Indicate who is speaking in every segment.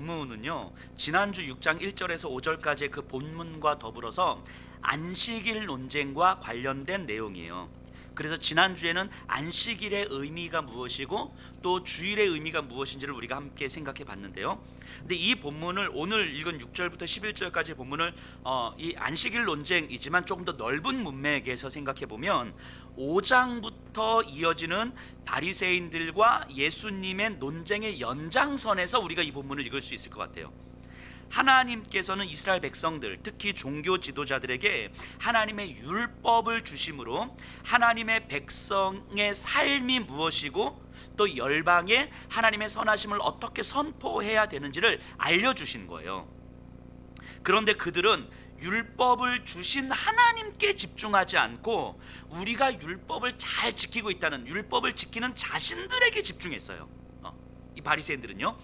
Speaker 1: 본문은요, 지난주 6장 1절에서 5절까지의 그 본문과 더불어서 안식일 논쟁과 관련된 내용이에요. 그래서 지난주에는 안식일의 의미가 무엇이고 또 주일의 의미가 무엇인지를 우리가 함께 생각해 봤는데요. 근데 이 본문을 오늘 읽은 6절부터 11절까지의 본문을 이 안식일 논쟁이지만 조금 더 넓은 문맥에서 생각해 보면 5장부터 이어지는 바리새인들과 예수님의 논쟁의 연장선에서 우리가 이 본문을 읽을 수 있을 것 같아요. 하나님께서는 이스라엘 백성들, 특히 종교 지도자들에게 하나님의 율법을 주심으로 하나님의 백성의 삶이 무엇이고 또 열방에 하나님의 선하심을 어떻게 선포해야 되는지를 알려주신 거예요. 그런데 그들은 율법을 주신 하나님께 집중하지 않고 우리가 율법을 잘 지키고 있다는, 율법을 지키는 자신들에게 집중했어요. 이 바리새인들은요.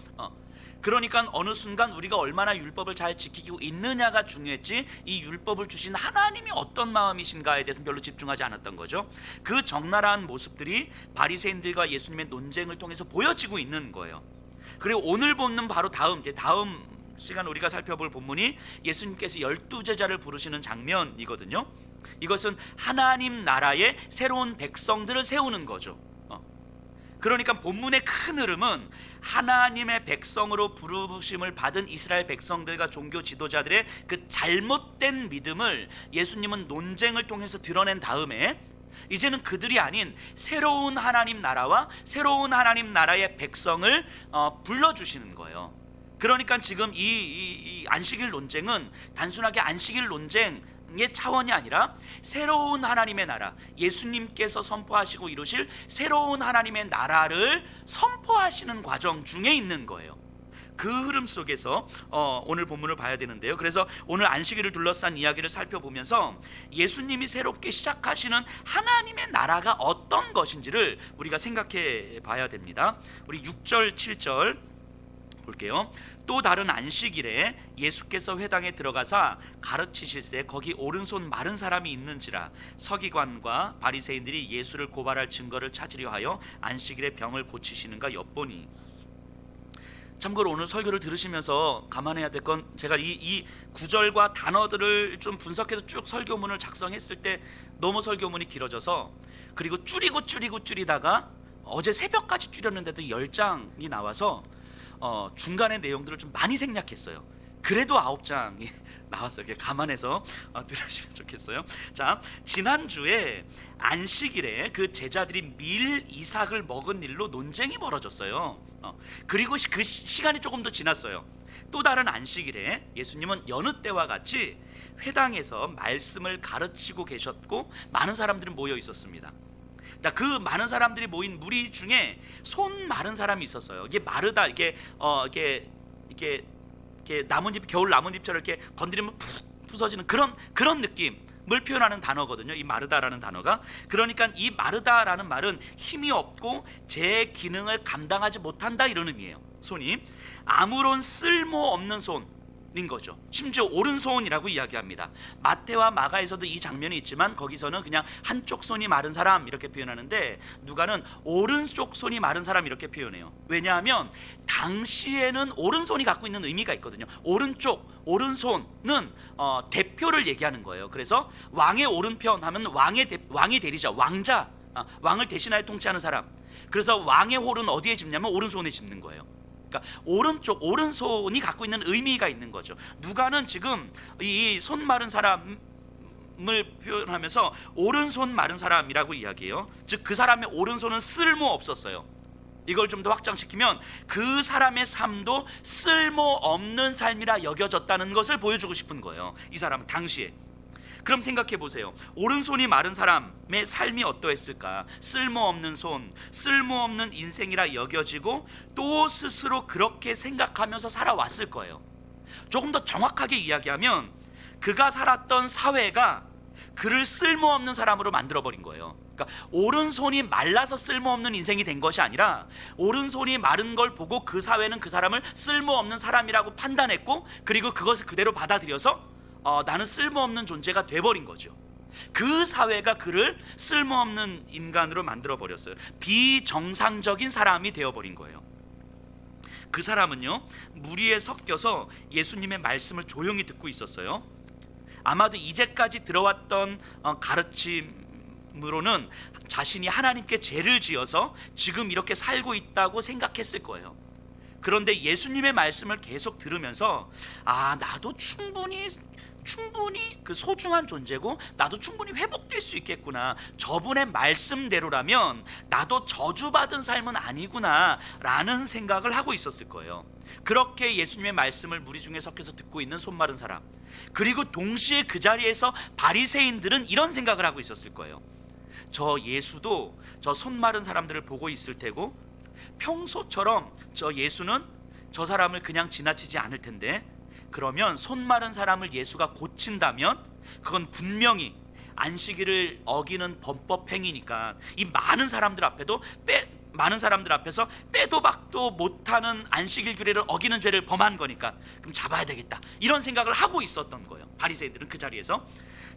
Speaker 1: 그러니까 어느 순간 우리가 얼마나 율법을 잘 지키고 있느냐가 중요했지 이 율법을 주신 하나님이 어떤 마음이신가에 대해서는 별로 집중하지 않았던 거죠. 그 적나라한 모습들이 바리새인들과 예수님의 논쟁을 통해서 보여지고 있는 거예요. 그리고 오늘 본문 바로 다음 시간 우리가 살펴볼 본문이 예수님께서 12제자를 부르시는 장면이거든요. 이것은 하나님 나라의 새로운 백성들을 세우는 거죠. 그러니까 본문의 큰 흐름은 하나님의 백성으로 부르심을 받은 이스라엘 백성들과 종교 지도자들의 그 잘못된 믿음을 예수님은 논쟁을 통해서 드러낸 다음에 이제는 그들이 아닌 새로운 하나님 나라와 새로운 하나님 나라의 백성을 불러주시는 거예요. 그러니까 지금 이 안식일 논쟁은 단순하게 안식일 논쟁 의 차원이 아니라 새로운 하나님의 나라, 예수님께서 선포하시고 이루실 새로운 하나님의 나라를 선포하시는 과정 중에 있는 거예요. 그 흐름 속에서 오늘 본문을 봐야 되는데요. 그래서 오늘 안식일을 둘러싼 이야기를 살펴보면서 예수님이 새롭게 시작하시는 하나님의 나라가 어떤 것인지를 우리가 생각해 봐야 됩니다. 우리 6절 7절 볼게요. 또 다른 안식일에 예수께서 회당에 들어가사 가르치실새 거기 오른손 마른 사람이 있는지라 서기관과 바리새인들이 예수를 고발할 증거를 찾으려 하여 안식일에 병을 고치시는가 엿보니. 참고로 오늘 설교를 들으시면서 감안해야 될 건 제가 이 구절과 단어들을 좀 분석해서 쭉 설교문을 작성했을 때 너무 설교문이 길어져서, 그리고 줄이다가 어제 새벽까지 줄였는데도 10장이 나와서 중간의 내용들을 좀 많이 생략했어요. 그래도 9장이 나왔어요. 감안해서 들으시면 좋겠어요. 자, 지난주에 안식일에 그 제자들이 밀 이삭을 먹은 일로 논쟁이 벌어졌어요. 그리고 그 시간이 조금 더 지났어요. 또 다른 안식일에 예수님은 여느 때와 같이 회당에서 말씀을 가르치고 계셨고 많은 사람들이 모여 있었습니다. 그 많은 사람들이 모인 무리 중에 손 마른 사람이 있었어요. 이게 마르다, 이게 나뭇잎, 겨울 나뭇잎처럼 이렇게 건드리면 푹 부서지는 그런 느낌을 표현하는 단어거든요. 이 마르다라는 단어가. 그러니까 이 마르다라는 말은 힘이 없고 제 기능을 감당하지 못한다 이런 의미예요. 손이 아무런 쓸모 없는 손인 거죠. 심지어 오른손이라고 이야기합니다. 마태와 마가에서도 이 장면이 있지만 거기서는 그냥 한쪽 손이 마른 사람 이렇게 표현하는데 누가는 오른쪽 손이 마른 사람 이렇게 표현해요. 왜냐하면 당시에는 오른손이 갖고 있는 의미가 있거든요. 오른손은 대표를 얘기하는 거예요. 그래서 왕의 오른편 하면 왕의 대리자, 왕자, 왕을 대신하여 통치하는 사람. 그래서 왕의 홀은 어디에 짚냐면 오른손에 짚는 거예요. 그러니까 오른손이 갖고 있는 의미가 있는 거죠. 누가는 지금 이 손 마른 사람을 표현하면서 오른손 마른 사람이라고 이야기해요. 즉 그 사람의 오른손은 쓸모 없었어요. 이걸 좀 더 확장시키면 그 사람의 삶도 쓸모 없는 삶이라 여겨졌다는 것을 보여주고 싶은 거예요. 이 사람은 당시에. 그럼 생각해 보세요. 오른손이 마른 사람의 삶이 어떠했을까? 쓸모없는 손, 쓸모없는 인생이라 여겨지고 또 스스로 그렇게 생각하면서 살아왔을 거예요. 조금 더 정확하게 이야기하면 그가 살았던 사회가 그를 쓸모없는 사람으로 만들어버린 거예요. 그러니까 오른손이 말라서 쓸모없는 인생이 된 것이 아니라 오른손이 마른 걸 보고 그 사회는 그 사람을 쓸모없는 사람이라고 판단했고 그리고 그것을 그대로 받아들여서 나는 쓸모없는 존재가 돼버린 거죠. 그 사회가 그를 쓸모없는 인간으로 만들어버렸어요. 비정상적인 사람이 되어버린 거예요. 그 사람은요, 무리에 섞여서 예수님의 말씀을 조용히 듣고 있었어요. 아마도 이제까지 들어왔던 가르침으로는 자신이 하나님께 죄를 지어서 지금 이렇게 살고 있다고 생각했을 거예요. 그런데 예수님의 말씀을 계속 들으면서 나도 충분히 그 소중한 존재고 나도 충분히 회복될 수 있겠구나, 저분의 말씀대로라면 나도 저주받은 삶은 아니구나 라는 생각을 하고 있었을 거예요. 그렇게 예수님의 말씀을 무리 중에 섞여서 듣고 있는 손마른 사람, 그리고 동시에 그 자리에서 바리새인들은 이런 생각을 하고 있었을 거예요. 저 예수도 저 손마른 사람들을 보고 있을 테고, 평소처럼 저 예수는 저 사람을 그냥 지나치지 않을 텐데, 그러면 손마른 사람을 예수가 고친다면 그건 분명히 안식일을 어기는 범법 행위니까 이 많은 사람들 앞에서 빼도 박도 못하는 안식일 규례를 어기는 죄를 범한 거니까 그럼 잡아야 되겠다, 이런 생각을 하고 있었던 거예요. 바리새인들은 그 자리에서.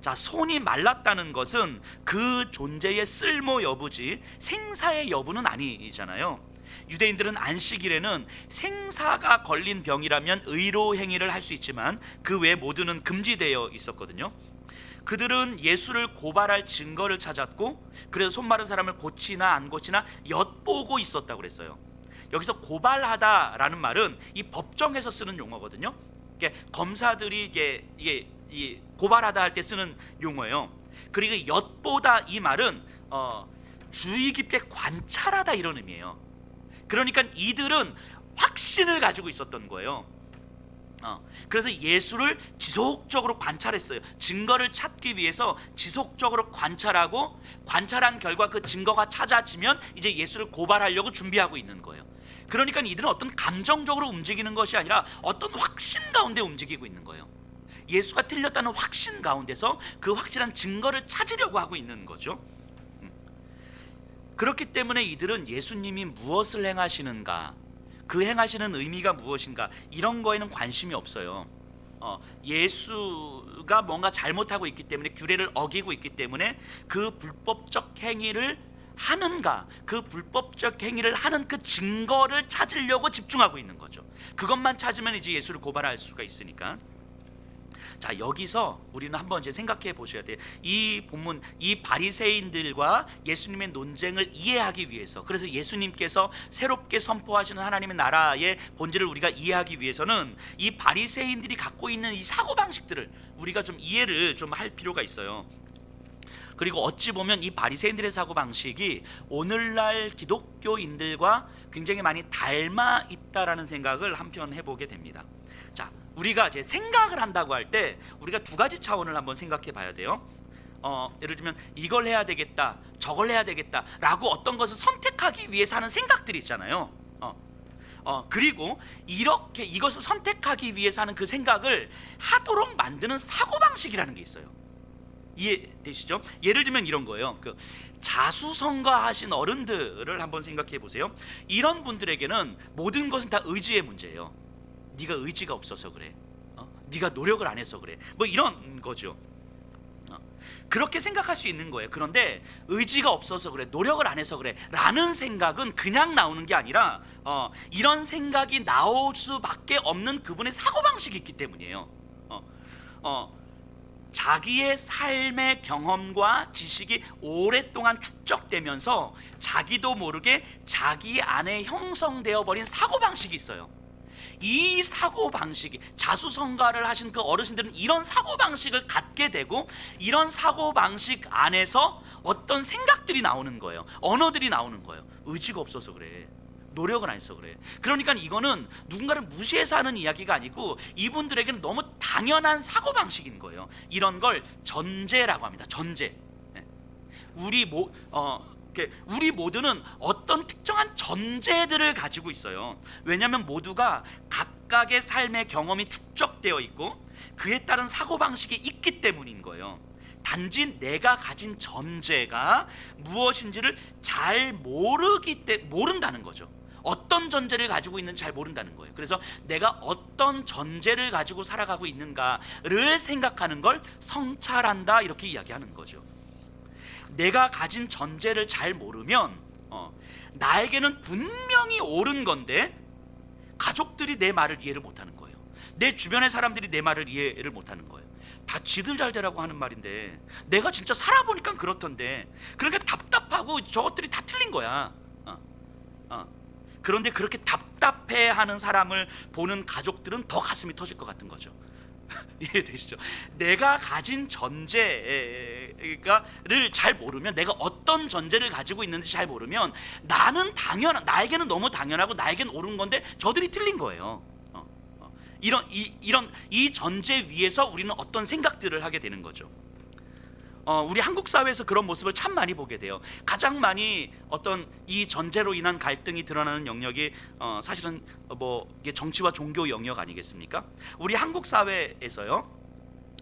Speaker 1: 자, 손이 말랐다는 것은 그 존재의 쓸모 여부지 생사의 여부는 아니잖아요. 유대인들은 안식일에는 생사가 걸린 병이라면 의로 행위를 할 수 있지만 그 외 모두는 금지되어 있었거든요. 그들은 예수를 고발할 증거를 찾았고, 그래서 손마른 사람을 고치나 안 고치나 엿보고 있었다고 그랬어요. 여기서 고발하다라는 말은 이 법정에서 쓰는 용어거든요. 검사들이 이게 고발하다 할 때 쓰는 용어예요. 그리고 엿보다, 이 말은 주의 깊게 관찰하다 이런 의미예요. 그러니까 이들은 확신을 가지고 있었던 거예요. 그래서 예수를 지속적으로 관찰했어요. 증거를 찾기 위해서 지속적으로 관찰하고, 관찰한 결과 그 증거가 찾아지면 이제 예수를 고발하려고 준비하고 있는 거예요. 그러니까 이들은 어떤 감정적으로 움직이는 것이 아니라 어떤 확신 가운데 움직이고 있는 거예요. 예수가 틀렸다는 확신 가운데서 그 확실한 증거를 찾으려고 하고 있는 거죠. 그렇기 때문에 이들은 예수님이 무엇을 행하시는가, 그 행하시는 의미가 무엇인가, 이런 거에는 관심이 없어요. 예수가 뭔가 잘못하고 있기 때문에, 규례를 어기고 있기 때문에 그 불법적 행위를 하는가, 그 불법적 행위를 하는 그 증거를 찾으려고 집중하고 있는 거죠. 그것만 찾으면 이제 예수를 고발할 수가 있으니까. 자, 여기서 우리는 한번 이제 생각해 보셔야 돼요. 이 본문, 이 바리새인들과 예수님의 논쟁을 이해하기 위해서, 그래서 예수님께서 새롭게 선포하시는 하나님의 나라의 본질을 우리가 이해하기 위해서는 이 바리새인들이 갖고 있는 이 사고방식들을 우리가 좀 이해를 좀 할 필요가 있어요. 그리고 어찌 보면 이 바리새인들의 사고방식이 오늘날 기독교인들과 굉장히 많이 닮아 있다라는 생각을 한편 해보게 됩니다. 자, 우리가 이제 생각을 한다고 할 때 우리가 두 가지 차원을 한번 생각해 봐야 돼요. 예를 들면 이걸 해야 되겠다, 저걸 해야 되겠다 라고 어떤 것을 선택하기 위해서 하는 생각들이 있잖아요. 그리고 이렇게 이것을 선택하기 위해서 하는 그 생각을 하도록 만드는 사고방식이라는 게 있어요. 이해되시죠? 예를 들면 이런 거예요. 그 자수성가하신 어른들을 한번 생각해 보세요. 이런 분들에게는 모든 것은 다 의지의 문제예요. 네가 의지가 없어서 그래, 네가 노력을 안 해서 그래, 뭐 이런 거죠. 그렇게 생각할 수 있는 거예요. 그런데 의지가 없어서 그래, 노력을 안 해서 그래 라는 생각은 그냥 나오는 게 아니라 이런 생각이 나올 수밖에 없는 그분의 사고방식이 있기 때문이에요. 자기의 삶의 경험과 지식이 오랫동안 축적되면서 자기도 모르게 자기 안에 형성되어 버린 사고방식이 있어요. 이 사고방식이, 자수성가를 하신 그 어르신들은 이런 사고방식을 갖게 되고, 이런 사고방식 안에서 어떤 생각들이 나오는 거예요. 언어들이 나오는 거예요. 의지가 없어서 그래, 노력을 안 해서 그래. 그러니까 이거는 누군가를 무시해서 하는 이야기가 아니고 이분들에게는 너무 당연한 사고방식인 거예요. 이런 걸 전제라고 합니다. 전제. 우리 모두는 어떤 특정한 전제들을 가지고 있어요. 왜냐하면 모두가 각각의 삶의 경험이 축적되어 있고 그에 따른 사고방식이 있기 때문인 거예요. 단지 내가 가진 전제가 무엇인지를 잘 모른다는 거죠. 어떤 전제를 가지고 있는지 잘 모른다는 거예요. 그래서 내가 어떤 전제를 가지고 살아가고 있는가를 생각하는 걸 성찰한다, 이렇게 이야기하는 거죠. 내가 가진 전제를 잘 모르면 나에게는 분명히 옳은 건데 가족들이 내 말을 이해를 못하는 거예요. 내 주변의 사람들이 내 말을 이해를 못하는 거예요. 다 지들 잘 되라고 하는 말인데 내가 진짜 살아보니까 그렇던데, 그러니까 답답하고 저것들이 다 틀린 거야. 그런데 그렇게 답답해하는 사람을 보는 가족들은 더 가슴이 터질 것 같은 거죠. 이해되시죠? 내가 가진 전제를 잘 모르면, 내가 어떤 전제를 가지고 있는지 잘 모르면 나에게는 너무 당연하고 나에게는 옳은 건데 저들이 틀린 거예요. 이 전제 위에서 우리는 어떤 생각들을 하게 되는 거죠. 우리 한국 사회에서 그런 모습을 참 많이 보게 돼요. 가장 많이 어떤 이 전제로 인한 갈등이 드러나는 영역이 사실은 이게 정치와 종교 영역 아니겠습니까? 우리 한국 사회에서요,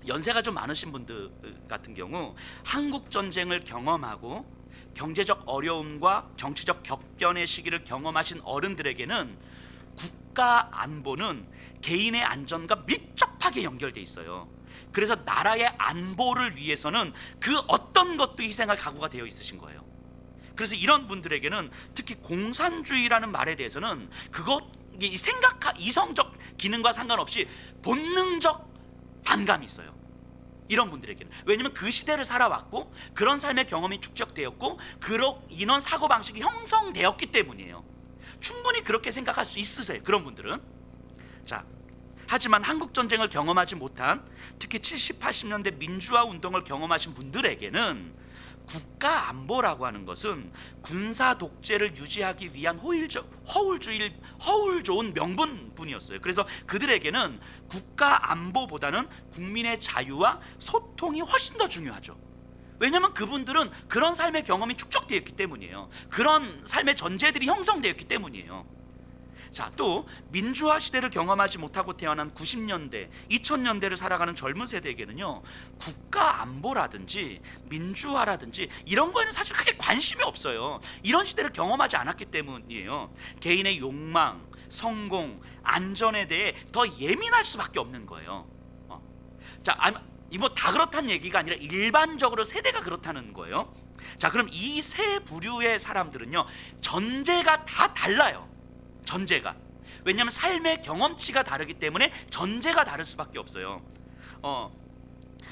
Speaker 1: 연세가 좀 많으신 분들 같은 경우 한국 전쟁을 경험하고 경제적 어려움과 정치적 격변의 시기를 경험하신 어른들에게는 국가 안보는 개인의 안전과 밀접하게 연결돼 있어요. 그래서 나라의 안보를 위해서는 그 어떤 것도 희생할 각오가 되어 있으신 거예요. 그래서 이런 분들에게는 특히 공산주의라는 말에 대해서는 이성적 기능과 상관없이 본능적 반감이 있어요. 이런 분들에게는. 왜냐하면 그 시대를 살아왔고 그런 삶의 경험이 축적되었고 이런 사고방식이 형성되었기 때문이에요. 충분히 그렇게 생각할 수 있으세요, 그런 분들은. 자, 하지만 한국 전쟁을 경험하지 못한, 특히 70, 80년대 민주화 운동을 경험하신 분들에게는 국가 안보라고 하는 것은 군사 독재를 유지하기 위한 허울 좋은 명분뿐이었어요. 그래서 그들에게는 국가 안보보다는 국민의 자유와 소통이 훨씬 더 중요하죠. 왜냐하면 그분들은 그런 삶의 경험이 축적되어 있기 때문이에요. 그런 삶의 전제들이 형성되었기 때문이에요. 자, 또 민주화 시대를 경험하지 못하고 태어난 90년대, 2000년대를 살아가는 젊은 세대에게는요, 국가 안보라든지 민주화라든지 이런 거에는 사실 크게 관심이 없어요. 이런 시대를 경험하지 않았기 때문이에요. 개인의 욕망, 성공, 안전에 대해 더 예민할 수밖에 없는 거예요. 자, 다 그렇다는 얘기가 아니라 일반적으로 세대가 그렇다는 거예요. 자, 그럼 이 세 부류의 사람들은요, 전제가 다 달라요. 전제가. 왜냐하면 삶의 경험치가 다르기 때문에 전제가 다를 수밖에 없어요.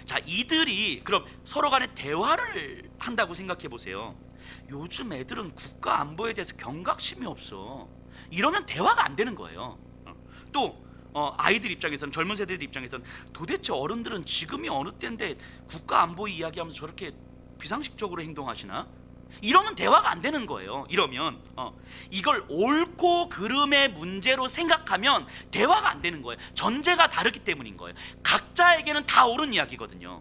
Speaker 1: 자, 이들이 그럼 서로 간에 대화를 한다고 생각해 보세요. 요즘 애들은 국가 안보에 대해서 경각심이 없어. 이러면 대화가 안 되는 거예요. 또 아이들 입장에서는, 젊은 세대들 입장에서는 도대체 어른들은 지금이 어느 때인데 국가 안보 이야기하면서 저렇게 비상식적으로 행동하시나? 이러면 대화가 안 되는 거예요. 이러면 이걸 옳고 그름의 문제로 생각하면 대화가 안 되는 거예요. 전제가 다르기 때문인 거예요. 각자에게는 다 옳은 이야기거든요.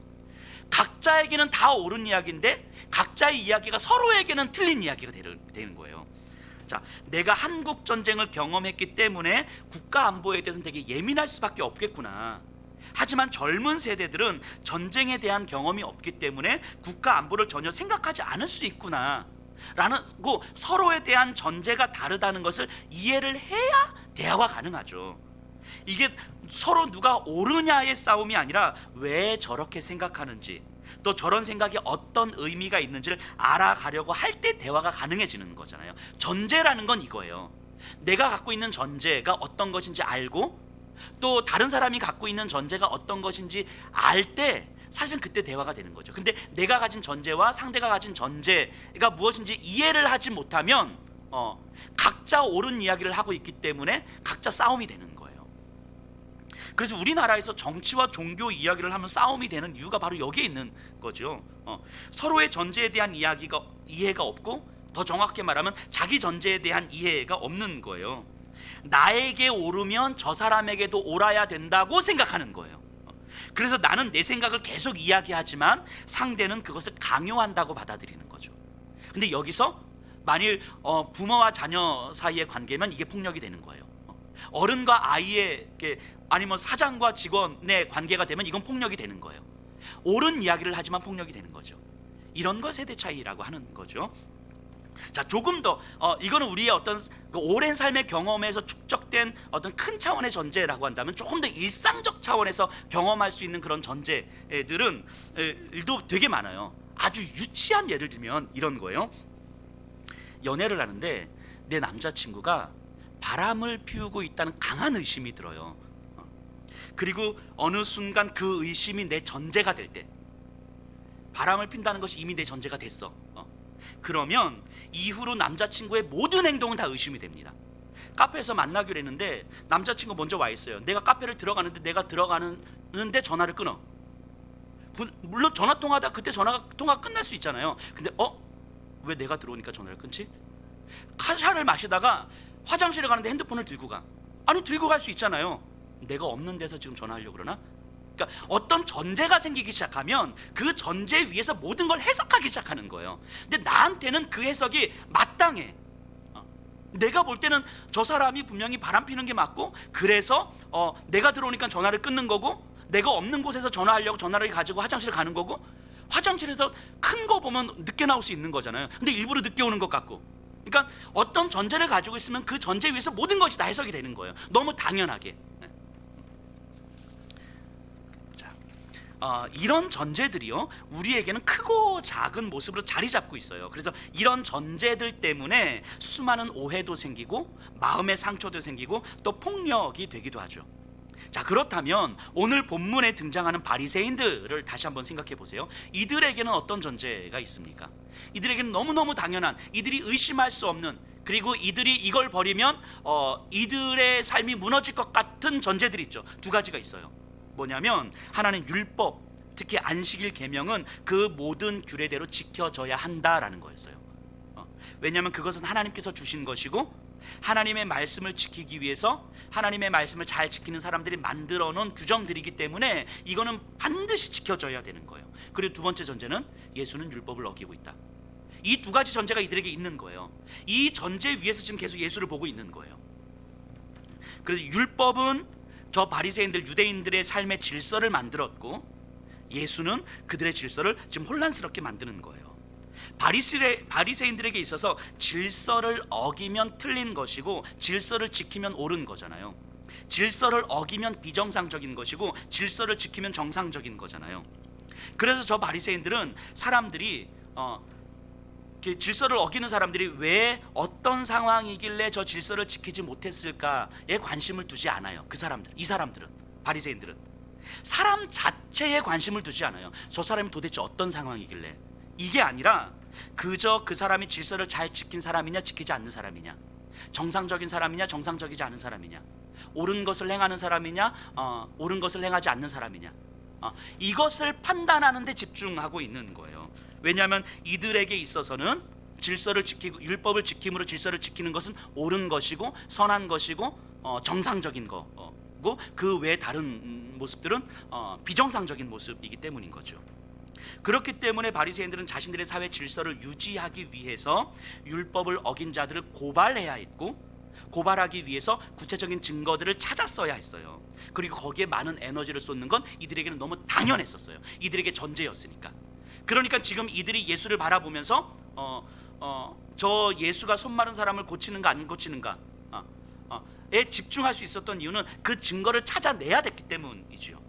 Speaker 1: 각자에게는 다 옳은 이야기인데 각자의 이야기가 서로에게는 틀린 이야기가 되는 거예요. 자, 내가 한국 전쟁을 경험했기 때문에 국가 안보에 대해서는 되게 예민할 수밖에 없겠구나. 하지만 젊은 세대들은 전쟁에 대한 경험이 없기 때문에 국가 안보를 전혀 생각하지 않을 수 있구나 라는 서로에 대한 전제가 다르다는 것을 이해를 해야 대화가 가능하죠. 이게 서로 누가 옳으냐의 싸움이 아니라 왜 저렇게 생각하는지, 또 저런 생각이 어떤 의미가 있는지를 알아가려고 할 때 대화가 가능해지는 거잖아요. 전제라는 건 이거예요. 내가 갖고 있는 전제가 어떤 것인지 알고 또 다른 사람이 갖고 있는 전제가 어떤 것인지 알 때 사실은 그때 대화가 되는 거죠. 근데 내가 가진 전제와 상대가 가진 전제가 무엇인지 이해를 하지 못하면 각자 옳은 이야기를 하고 있기 때문에 각자 싸움이 되는 거예요. 그래서 우리나라에서 정치와 종교 이야기를 하면 싸움이 되는 이유가 바로 여기에 있는 거죠. 서로의 전제에 대한 이해가 없고, 더 정확하게 말하면 자기 전제에 대한 이해가 없는 거예요. 나에게 옳으면 저 사람에게도 옳아야 된다고 생각하는 거예요. 그래서 나는 내 생각을 계속 이야기하지만 상대는 그것을 강요한다고 받아들이는 거죠. 근데 여기서 만일 부모와 자녀 사이의 관계면 이게 폭력이 되는 거예요. 어른과 아이에게, 아니면 사장과 직원의 관계가 되면 이건 폭력이 되는 거예요. 옳은 이야기를 하지만 폭력이 되는 거죠. 이런 걸 세대 차이라고 하는 거죠. 자, 조금 더 이거는 우리의 어떤 오랜 삶의 경험에서 축적된 어떤 큰 차원의 전제라고 한다면, 조금 더 일상적 차원에서 경험할 수 있는 그런 전제들은 일도 되게 많아요. 아주 유치한 예를 들면 이런 거예요. 연애를 하는데 내 남자친구가 바람을 피우고 있다는 강한 의심이 들어요. 그리고 어느 순간 그 의심이 내 전제가 될 때, 바람을 핀다는 것이 이미 내 전제가 됐어. 그러면 이후로 남자친구의 모든 행동은 다 의심이 됩니다. 카페에서 만나기로 했는데 남자친구 먼저 와 있어요. 내가 카페를 들어가는데 내가 들어가는데 전화를 끊어. 물론 전화 통화하다 그때 통화 끝날 수 있잖아요. 근데 왜 내가 들어오니까 전화를 끊지? 카샤를 마시다가 화장실에 가는데 핸드폰을 들고 가. 아니 들고 갈 수 있잖아요. 내가 없는 데서 지금 전화하려고 그러나? 그러니까 어떤 전제가 생기기 시작하면 그 전제 위에서 모든 걸 해석하기 시작하는 거예요. 근데 나한테는 그 해석이 마땅해. 내가 볼 때는 저 사람이 분명히 바람 피는 게 맞고, 그래서 내가 들어오니까 전화를 끊는 거고, 내가 없는 곳에서 전화하려고 전화를 가지고 화장실 가는 거고, 화장실에서 큰 거 보면 늦게 나올 수 있는 거잖아요. 근데 일부러 늦게 오는 것 같고. 그러니까 어떤 전제를 가지고 있으면 그 전제 위에서 모든 것이 다 해석이 되는 거예요. 너무 당연하게. 이런 전제들이요, 우리에게는 크고 작은 모습으로 자리 잡고 있어요. 그래서 이런 전제들 때문에 수많은 오해도 생기고 마음의 상처도 생기고 또 폭력이 되기도 하죠. 자, 그렇다면 오늘 본문에 등장하는 바리새인들을 다시 한번 생각해 보세요. 이들에게는 어떤 전제가 있습니까? 이들에게는 너무너무 당연한, 이들이 의심할 수 없는, 그리고 이들이 이걸 버리면 이들의 삶이 무너질 것 같은 전제들이 있죠. 두 가지가 있어요. 뭐냐면 하나는 율법, 특히 안식일 계명은 그 모든 규례대로 지켜져야 한다라는 거였어요. 왜냐하면 그것은 하나님께서 주신 것이고, 하나님의 말씀을 지키기 위해서 하나님의 말씀을 잘 지키는 사람들이 만들어 놓은 규정들이기 때문에 이거는 반드시 지켜져야 되는 거예요. 그리고 두 번째 전제는 예수는 율법을 어기고 있다. 이 두 가지 전제가 이들에게 있는 거예요. 이 전제 위에서 지금 계속 예수를 보고 있는 거예요. 그래서 율법은 저 바리새인들, 유대인들의 삶의 질서를 만들었고, 예수는 그들의 질서를 지금 혼란스럽게 만드는 거예요. 바리새인들에게 있어서 질서를 어기면 틀린 것이고 질서를 지키면 옳은 거잖아요. 질서를 어기면 비정상적인 것이고 질서를 지키면 정상적인 거잖아요. 그래서 저 바리새인들은 사람들이 질서를 어기는 사람들이 왜 어떤 상황이길래 저 질서를 지키지 못했을까에 관심을 두지 않아요. 이 사람들은, 바리새인들은 사람 자체에 관심을 두지 않아요. 저 사람이 도대체 어떤 상황이길래. 이게 아니라 그저 그 사람이 질서를 잘 지킨 사람이냐 지키지 않는 사람이냐, 정상적인 사람이냐 정상적이지 않은 사람이냐, 옳은 것을 행하는 사람이냐 옳은 것을 행하지 않는 사람이냐, 이것을 판단하는 데 집중하고 있는 거예요. 왜냐하면 이들에게 있어서는 질서를 지키고 율법을 지킴으로 질서를 지키는 것은 옳은 것이고 선한 것이고 정상적인 거고, 그 외 다른 모습들은 비정상적인 모습이기 때문인 거죠. 그렇기 때문에 바리새인들은 자신들의 사회 질서를 유지하기 위해서 율법을 어긴 자들을 고발해야 했고, 고발하기 위해서 구체적인 증거들을 찾았어야 했어요. 그리고 거기에 많은 에너지를 쏟는 건 이들에게는 너무 당연했었어요. 이들에게 전제였으니까. 그러니까 지금 이들이 예수를 바라보면서 저 예수가 손 마른 사람을 고치는가 안 고치는가에 집중할 수 있었던 이유는 그 증거를 찾아내야 됐기 때문이죠.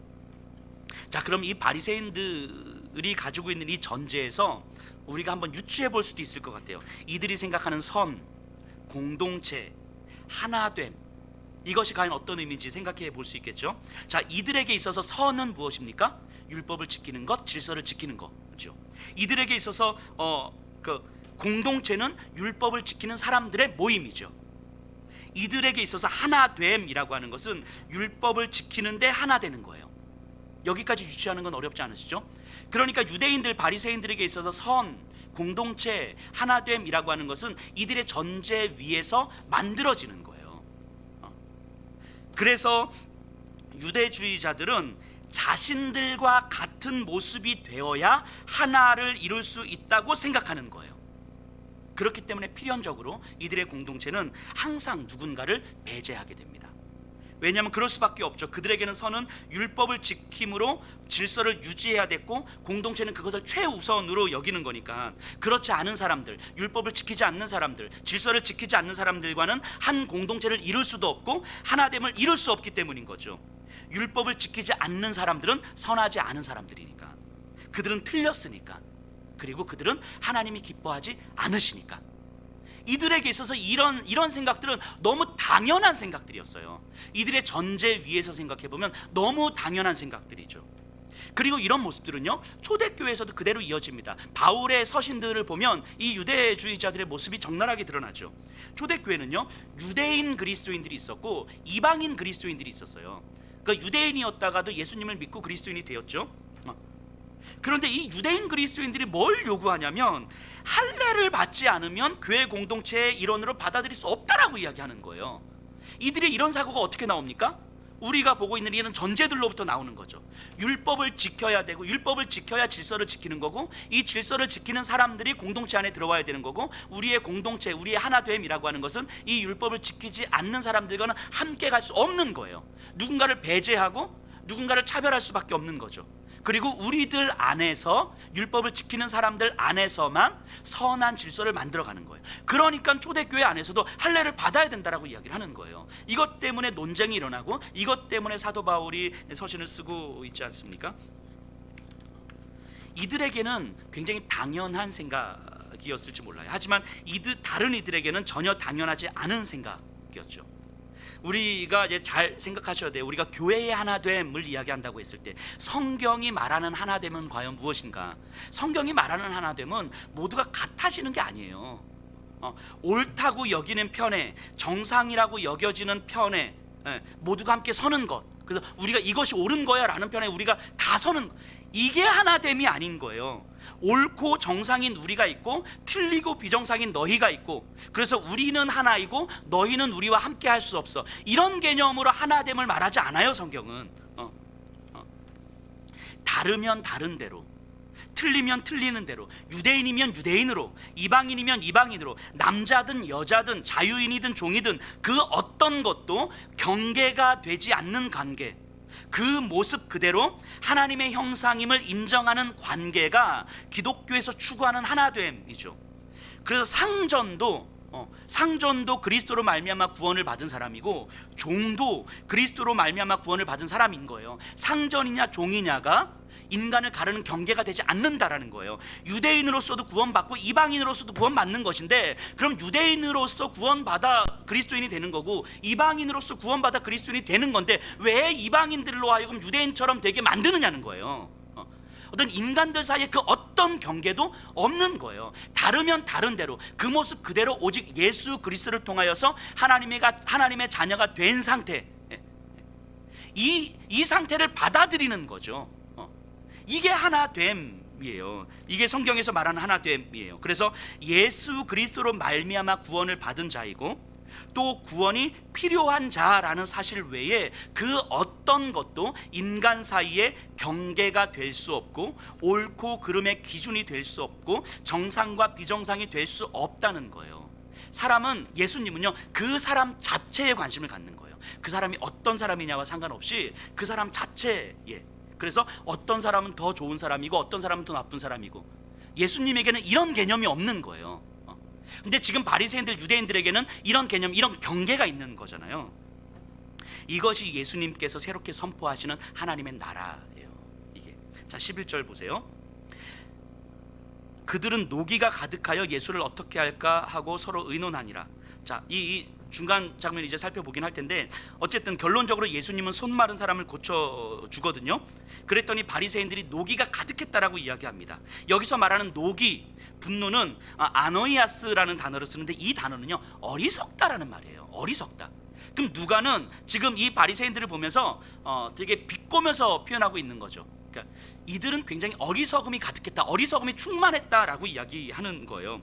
Speaker 1: 자, 그럼 이 바리새인들이 가지고 있는 이 전제에서 우리가 한번 유추해 볼 수도 있을 것 같아요. 이들이 생각하는 선, 공동체, 하나됨, 이것이 과연 어떤 의미인지 생각해 볼 수 있겠죠. 자, 이들에게 있어서 선은 무엇입니까? 율법을 지키는 것, 질서를 지키는 거죠. 이들에게 있어서 그 공동체는 율법을 지키는 사람들의 모임이죠. 이들에게 있어서 하나됨이라고 하는 것은 율법을 지키는데 하나 되는 거예요. 여기까지 유추하는 건 어렵지 않으시죠? 그러니까 유대인들, 바리새인들에게 있어서 선, 공동체, 하나됨이라고 하는 것은 이들의 전제 위에서 만들어지는 거예요. 그래서 유대주의자들은 자신들과 같은 모습이 되어야 하나를 이룰 수 있다고 생각하는 거예요. 그렇기 때문에 필연적으로 이들의 공동체는 항상 누군가를 배제하게 됩니다. 왜냐하면 그럴 수밖에 없죠. 그들에게는 선은 율법을 지킴으로 질서를 유지해야 됐고, 공동체는 그것을 최우선으로 여기는 거니까 그렇지 않은 사람들, 율법을 지키지 않는 사람들, 질서를 지키지 않는 사람들과는 한 공동체를 이룰 수도 없고 하나됨을 이룰 수 없기 때문인 거죠. 율법을 지키지 않는 사람들은 선하지 않은 사람들이니까, 그들은 틀렸으니까, 그리고 그들은 하나님이 기뻐하지 않으시니까. 이들에게 있어서 이런 생각들은 너무 당연한 생각들이었어요. 이들의 전제 위에서 생각해 보면 너무 당연한 생각들이죠. 그리고 이런 모습들은요, 초대교회에서도 그대로 이어집니다. 바울의 서신들을 보면 이 유대주의자들의 모습이 적나라하게 드러나죠. 초대교회는요, 유대인 그리스도인들이 있었고 이방인 그리스도인들이 있었어요. 그러니까 유대인이었다가도 예수님을 믿고 그리스도인이 되었죠. 그런데 이 유대인 그리스도인들이 뭘 요구하냐면 할례를 받지 않으면 교회 공동체의 일원으로 받아들일 수 없다라고 이야기하는 거예요. 이들의 이런 사고가 어떻게 나옵니까? 우리가 보고 있는 이런 전제들로부터 나오는 거죠. 율법을 지켜야 되고, 율법을 지켜야 질서를 지키는 거고, 이 질서를 지키는 사람들이 공동체 안에 들어와야 되는 거고, 우리의 공동체, 우리의 하나됨이라고 하는 것은 이 율법을 지키지 않는 사람들과는 함께 갈 수 없는 거예요. 누군가를 배제하고 누군가를 차별할 수밖에 없는 거죠. 그리고 우리들 안에서, 율법을 지키는 사람들 안에서만 선한 질서를 만들어가는 거예요. 그러니까 초대교회 안에서도 할례를 받아야 된다라고 이야기를 하는 거예요. 이것 때문에 논쟁이 일어나고, 이것 때문에 사도 바울이 서신을 쓰고 있지 않습니까? 이들에게는 굉장히 당연한 생각이었을지 몰라요. 하지만 다른 이들에게는 전혀 당연하지 않은 생각이었죠. 우리가 이제 잘 생각하셔야 돼요. 우리가 교회의 하나됨을 이야기한다고 했을 때 성경이 말하는 하나됨은 과연 무엇인가? 성경이 말하는 하나됨은 모두가 같아지는 게 아니에요. 옳다고 여기는 편에, 정상이라고 여겨지는 편에 모두가 함께 서는 것. 그래서 우리가 이것이 옳은 거야 라는 편에 우리가 다 서는 것. 이게 하나됨이 아닌 거예요. 옳고 정상인 우리가 있고 틀리고 비정상인 너희가 있고, 그래서 우리는 하나이고 너희는 우리와 함께 할 수 없어. 이런 개념으로 하나됨을 말하지 않아요. 성경은 다르면 다른 대로, 틀리면 틀리는 대로, 유대인이면 유대인으로, 이방인이면 이방인으로, 남자든 여자든 자유인이든 종이든 그 어떤 것도 경계가 되지 않는 관계, 그 모습 그대로 하나님의 형상임을 인정하는 관계가 기독교에서 추구하는 하나됨이죠. 그래서 상전도 그리스도로 말미암아 구원을 받은 사람이고, 종도 그리스도로 말미암아 구원을 받은 사람인 거예요. 상전이냐 종이냐가 인간을 가르는 경계가 되지 않는다라는 거예요. 유대인으로서도 구원받고 이방인으로서도 구원받는 것인데, 그럼 유대인으로서 구원받아 그리스도인이 되는 거고 이방인으로서 구원받아 그리스도인이 되는 건데 왜 이방인들로 하여금 유대인처럼 되게 만드느냐는 거예요. 어떤 인간들 사이에 그 어떤 경계도 없는 거예요. 다르면 다른 대로, 그 모습 그대로 오직 예수 그리스도를 통하여서 하나님의 자녀가 된 상태, 이 상태를 받아들이는 거죠. 이게 하나됨이에요. 이게 성경에서 말하는 하나됨이에요. 그래서 예수 그리스도로 말미암아 구원을 받은 자이고, 또 구원이 필요한 자라는 사실 외에 그 어떤 것도 인간 사이에 경계가 될 수 없고, 옳고 그름의 기준이 될 수 없고, 정상과 비정상이 될 수 없다는 거예요. 예수님은요, 그 사람 자체에 관심을 갖는 거예요. 그 사람이 어떤 사람이냐와 상관없이 그 사람 자체에. 그래서 어떤 사람은 더 좋은 사람이고 어떤 사람은 더 나쁜 사람이고, 예수님에게는 이런 개념이 없는 거예요. 근데 지금 바리새인들, 유대인들에게는 이런 개념, 이런 경계가 있는 거잖아요. 이것이 예수님께서 새롭게 선포하시는 하나님의 나라예요. 이게. 자, 11절 보세요. 그들은 노기가 가득하여 예수를 어떻게 할까 하고 서로 의논하니라. 자, 이 중간 장면 이제 살펴보긴 할 텐데, 어쨌든 결론적으로 예수님은 손 마른 사람을 고쳐 주거든요. 그랬더니 바리새인들이 노기가 가득했다라고 이야기합니다. 여기서 말하는 노기, 분노는 아노이아스라는 단어를 쓰는데, 이 단어는요, 어리석다라는 말이에요. 어리석다. 그럼 누가는 지금 이 바리새인들을 보면서 되게 비꼬면서 표현하고 있는 거죠. 그러니까 이들은 굉장히 어리석음이 가득했다, 어리석음이 충만했다라고 이야기하는 거예요.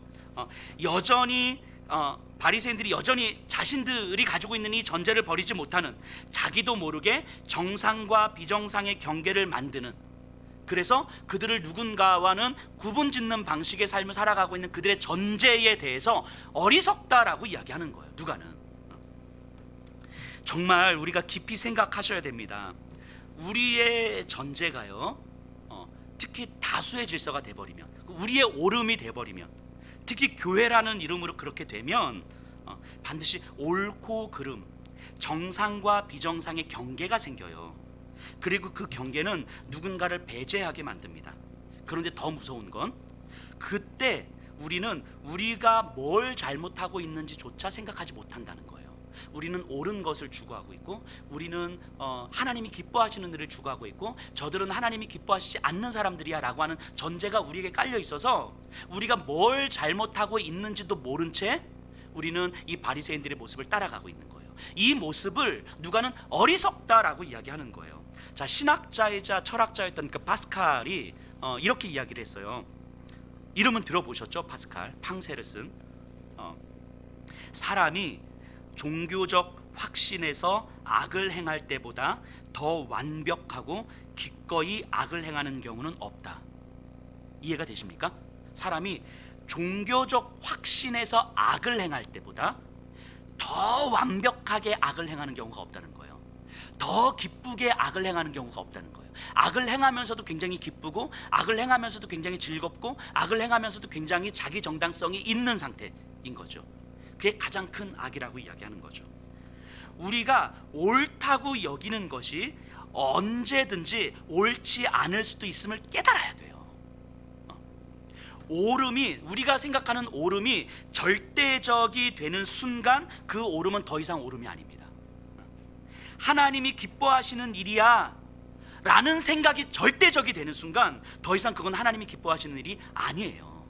Speaker 1: 바리새인들이 여전히 자신들이 가지고 있는 이 전제를 버리지 못하는, 자기도 모르게 정상과 비정상의 경계를 만드는, 그래서 그들을 누군가와는 구분짓는 방식의 삶을 살아가고 있는 그들의 전제에 대해서 어리석다라고 이야기하는 거예요. 누가는. 정말 우리가 깊이 생각하셔야 됩니다. 우리의 전제가요, 특히 다수의 질서가 돼버리면, 우리의 옳음이 돼버리면, 특히 교회라는 이름으로 그렇게 되면 반드시 옳고 그름, 정상과 비정상의 경계가 생겨요. 그리고 그 경계는 누군가를 배제하게 만듭니다. 그런데 더 무서운 건, 그때 우리는 우리가 뭘 잘못하고 있는지조차 생각하지 못한다는 거예요. 우리는 옳은 것을 추구하고 있고, 우리는 하나님이 기뻐하시는 일을 추구하고 있고, 저들은 하나님이 기뻐하시지 않는 사람들이야 라고 하는 전제가 우리에게 깔려 있어서 우리가 뭘 잘못하고 있는지도 모른 채 우리는 이 바리새인들의 모습을 따라가고 있는 거예요. 이 모습을 누가는 어리석다라고 이야기하는 거예요. 자, 신학자이자 철학자였던 그 파스칼이 이렇게 이야기를 했어요. 이름은 들어보셨죠? 파스칼, 팡세르슨. 사람이 종교적 확신에서 악을 행할 때보다 더 완벽하고 기꺼이 악을 행하는 경우는 없다. 이해가 되십니까? 사람이 종교적 확신에서 악을 행할 때보다 더 완벽하게 악을 행하는 경우가 없다는 거예요. 더 기쁘게 악을 행하는 경우가 없다는 거예요. 악을 행하면서도 굉장히 기쁘고, 악을 행하면서도 굉장히 즐겁고, 악을 행하면서도 굉장히 자기 정당성이 있는 상태인 거죠. 그게 가장 큰 악이라고 이야기하는 거죠. 우리가 옳다고 여기는 것이 언제든지 옳지 않을 수도 있음을 깨달아야 돼요. 옳음이, 우리가 생각하는 옳음이 절대적이 되는 순간 그 옳음은 더 이상 옳음이 아닙니다. 하나님이 기뻐하시는 일이야 라는 생각이 절대적이 되는 순간 더 이상 그건 하나님이 기뻐하시는 일이 아니에요.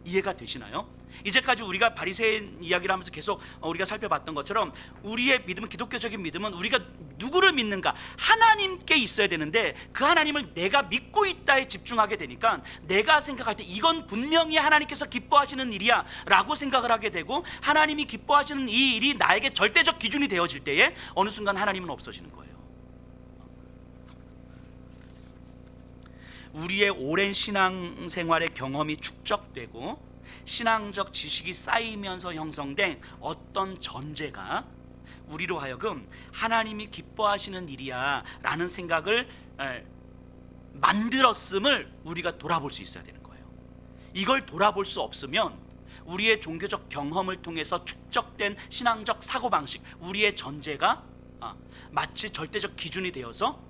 Speaker 1: 이해가 되시나요? 이제까지 우리가 바리새인 이야기를 하면서 계속 우리가 살펴봤던 것처럼 우리의 믿음은, 기독교적인 믿음은 우리가 누구를 믿는가? 하나님께 있어야 되는데, 그 하나님을 내가 믿고 있다에 집중하게 되니까 내가 생각할 때 이건 분명히 하나님께서 기뻐하시는 일이야 라고 생각을 하게 되고, 하나님이 기뻐하시는 이 일이 나에게 절대적 기준이 되어질 때에 어느 순간 하나님은 없어지는 거예요. 우리의 오랜 신앙생활의 경험이 축적되고 신앙적 지식이 쌓이면서 형성된 어떤 전제가 우리로 하여금 하나님이 기뻐하시는 일이야 라는 생각을 만들었음을 우리가 돌아볼 수 있어야 되는 거예요. 이걸 돌아볼 수 없으면 우리의 종교적 경험을 통해서 축적된 신앙적 사고방식, 우리의 전제가 마치 절대적 기준이 되어서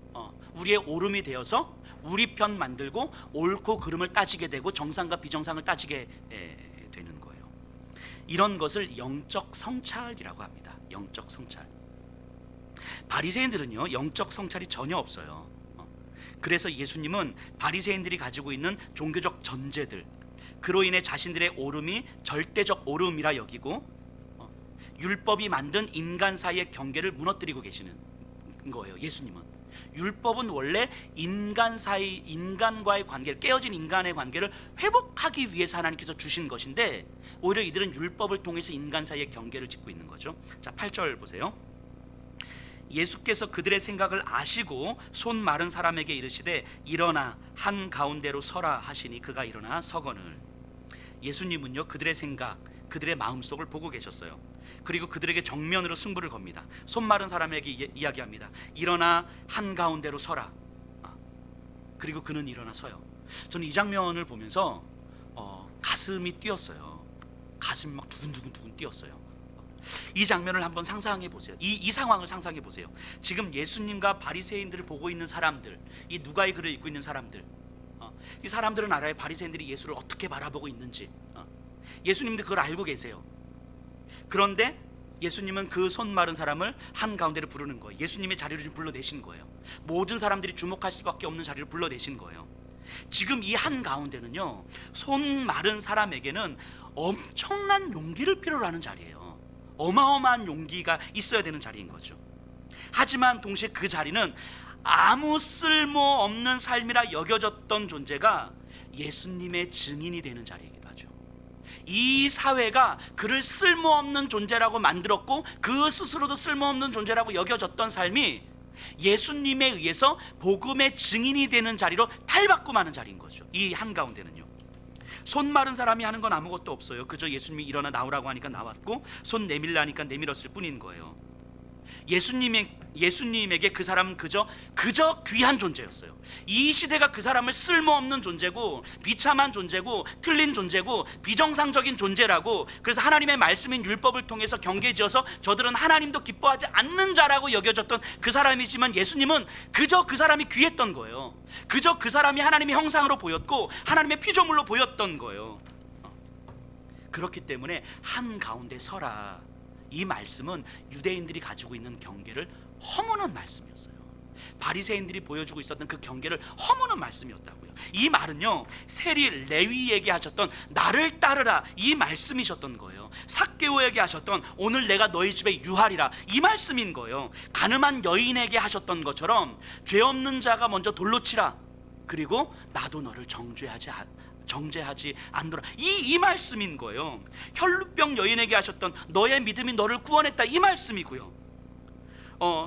Speaker 1: 우리의 옳음이 되어서 우리 편 만들고 옳고 그름을 따지게 되고 정상과 비정상을 따지게 되는 거예요. 이런 것을 영적 성찰이라고 합니다. 영적 성찰. 바리새인들은요, 영적 성찰이 전혀 없어요. 그래서 예수님은 바리새인들이 가지고 있는 종교적 전제들, 그로 인해 자신들의 옳음이 절대적 옳음이라 여기고 율법이 만든 인간 사이의 경계를 무너뜨리고 계시는 거예요. 예수님은 율법은 원래 인간과의 관계를, 깨어진 인간의 관계를 회복하기 위해서 하나님께서 주신 것인데, 오히려 이들은 율법을 통해서 인간 사이의 경계를 짓고 있는 거죠. 자, 8절 보세요. 예수께서 그들의 생각을 아시고 손 마른 사람에게 이르시되 일어나 한 가운데로 서라 하시니 그가 일어나 서거늘. 예수님은요, 그들의 생각, 그들의 마음속을 보고 계셨어요. 그리고 그들에게 정면으로 승부를 겁니다. 손 마른 사람에게 이야기합니다. 일어나 한가운데로 서라. 그리고 그는 일어나 서요. 저는 이 장면을 보면서 가슴이 뛰었어요. 가슴이 막 두근두근 뛰었어요. 이 장면을 한번 상상해 보세요. 이 상황을 상상해 보세요. 지금 예수님과 바리새인들을 보고 있는 사람들, 이 누가의 글을 읽고 있는 사람들, 이 사람들은 알아요. 바리새인들이 예수를 어떻게 바라보고 있는지. 예수님도 그걸 알고 계세요. 그런데 예수님은 그 손 마른 사람을 한가운데로 부르는 거예요. 예수님의 자리로 좀 불러내신 거예요. 모든 사람들이 주목할 수밖에 없는 자리로 불러내신 거예요. 지금 이 한가운데는요, 손 마른 사람에게는 엄청난 용기를 필요로 하는 자리예요. 어마어마한 용기가 있어야 되는 자리인 거죠. 하지만 동시에 그 자리는 아무 쓸모없는 삶이라 여겨졌던 존재가 예수님의 증인이 되는 자리이기도 하죠. 이 사회가 그를 쓸모없는 존재라고 만들었고 그 스스로도 쓸모없는 존재라고 여겨졌던 삶이 예수님에 의해서 복음의 증인이 되는 자리로 탈바꿈하는 자리인 거죠. 이 한가운데는요, 손 마른 사람이 하는 건 아무것도 없어요. 그저 예수님이 일어나 나오라고 하니까 나왔고 손 내밀라니까 내밀었을 뿐인 거예요. 예수님에게 그 사람은 그저 귀한 존재였어요. 이 시대가 그 사람을 쓸모없는 존재고 비참한 존재고 틀린 존재고 비정상적인 존재라고, 그래서 하나님의 말씀인 율법을 통해서 경계지어서 저들은 하나님도 기뻐하지 않는 자라고 여겨졌던 그 사람이지만, 예수님은 그저 그 사람이 귀했던 거예요. 그저 그 사람이 하나님의 형상으로 보였고 하나님의 피조물로 보였던 거예요. 그렇기 때문에 한가운데 서라, 이 말씀은 유대인들이 가지고 있는 경계를 허무는 말씀이었어요. 바리새인들이 보여주고 있었던 그 경계를 허무는 말씀이었다고요. 이 말은요, 세리 레위에게 하셨던 나를 따르라, 이 말씀이셨던 거예요. 삭개오에게 하셨던 오늘 내가 너희 집에 유하리라, 이 말씀인 거예요. 가늠한 여인에게 하셨던 것처럼 죄 없는 자가 먼저 돌로 치라, 그리고 나도 너를 정죄하지 않노라, 이 말씀인 거예요. 혈루병 여인에게 하셨던 너의 믿음이 너를 구원했다, 이 말씀이고요.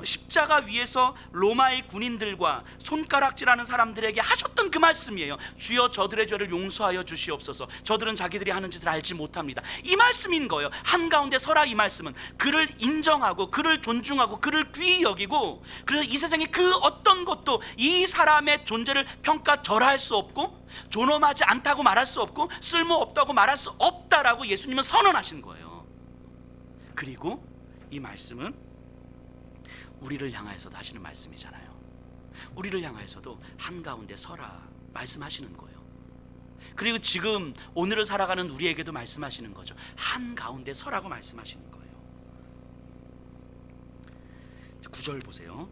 Speaker 1: 십자가 위에서 로마의 군인들과 손가락질하는 사람들에게 하셨던 그 말씀이에요. 주여 저들의 죄를 용서하여 주시옵소서, 저들은 자기들이 하는 짓을 알지 못합니다, 이 말씀인 거예요. 한가운데 서라, 이 말씀은 그를 인정하고 그를 존중하고 그를 귀히 여기고, 그래서 이 세상에 그 어떤 것도 이 사람의 존재를 평가절하할 수 없고, 존엄하지 않다고 말할 수 없고, 쓸모없다고 말할 수 없다라고 예수님은 선언하신 거예요. 그리고 이 말씀은 우리를 향하여서도 하시는 말씀이잖아요. 우리를 향하여서도 한가운데 서라 말씀하시는 거예요. 그리고 지금 오늘을 살아가는 우리에게도 말씀하시는 거죠. 한가운데 서라고 말씀하시는 거예요. 9절 보세요.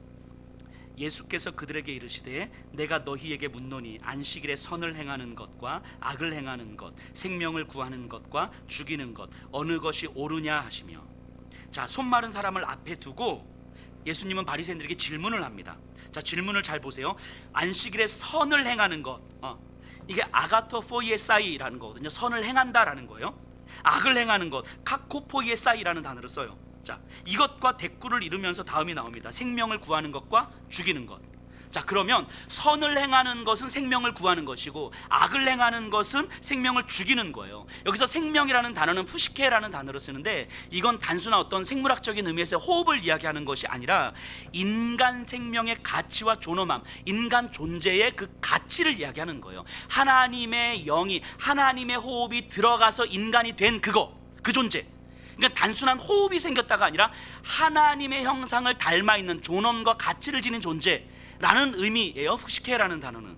Speaker 1: 예수께서 그들에게 이르시되 내가 너희에게 묻노니 안식일에 선을 행하는 것과 악을 행하는 것, 생명을 구하는 것과 죽이는 것, 어느 것이 옳으냐 하시며. 자, 손 마른 사람을 앞에 두고 예수님은 바리새인들에게 질문을 합니다. 자, 질문을 잘 보세요. 안식일에 선을 행하는 것, 이게 아가토포이에사이라는 거거든요. 선을 행한다라는 거예요. 악을 행하는 것, 카코포이에사이라는 단어를 써요. 자, 이것과 대꾸를 이루면서 다음이 나옵니다. 생명을 구하는 것과 죽이는 것. 자, 그러면 선을 행하는 것은 생명을 구하는 것이고 악을 행하는 것은 생명을 죽이는 거예요. 여기서 생명이라는 단어는 푸시케라는 단어로 쓰는데, 이건 단순한 어떤 생물학적인 의미에서 호흡을 이야기하는 것이 아니라 인간 생명의 가치와 존엄함, 인간 존재의 그 가치를 이야기하는 거예요. 하나님의 영이, 하나님의 호흡이 들어가서 인간이 된 그 존재. 그러니까 단순한 호흡이 생겼다가 아니라 하나님의 형상을 닮아 있는 존엄과 가치를 지닌 존재라는 의미예요, 푸시케라는 단어는.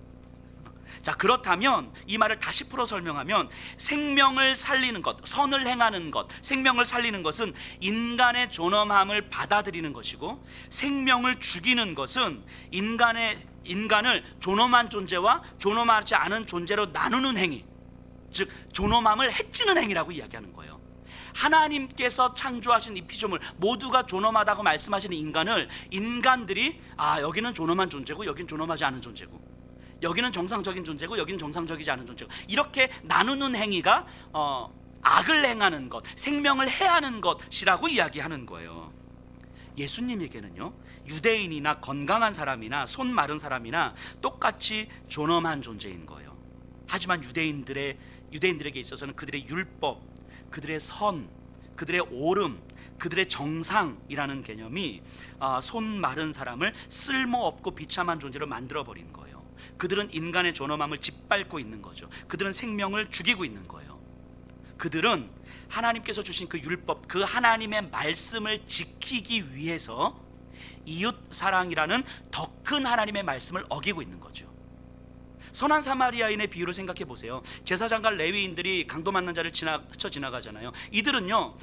Speaker 1: 자, 그렇다면 이 말을 다시 풀어 설명하면, 생명을 살리는 것, 선을 행하는 것, 생명을 살리는 것은 인간의 존엄함을 받아들이는 것이고, 생명을 죽이는 것은 인간을 존엄한 존재와 존엄하지 않은 존재로 나누는 행위, 즉 존엄함을 해치는 행위라고 이야기하는 거예요. 하나님께서 창조하신 이 피조물 모두가 존엄하다고 말씀하시는 인간들이 여기는 존엄한 존재고 여긴 존엄하지 않은 존재고, 여기는 정상적인 존재고 여기는 정상적이지 않은 존재고, 이렇게 나누는 행위가 악을 행하는 것, 생명을 해하는 것이라고 이야기하는 거예요. 예수님에게는요, 유대인이나 건강한 사람이나 손 마른 사람이나 똑같이 존엄한 존재인 거예요. 하지만 유대인들에게 있어서는 그들의 율법, 그들의 선, 그들의 옳음, 그들의 정상이라는 개념이 손 마른 사람을 쓸모없고 비참한 존재로 만들어버린 거예요. 그들은 인간의 존엄함을 짓밟고 있는 거죠. 그들은 생명을 죽이고 있는 거예요. 그들은 하나님께서 주신 그 율법, 그 하나님의 말씀을 지키기 위해서 이웃사랑이라는 더 큰 하나님의 말씀을 어기고 있는 거죠. 선한 사마리아인의 비유를 생각해 보세요. 제사장과 레위인들이 강도 맞는 자를 스쳐 지나가잖아요. 이들은요,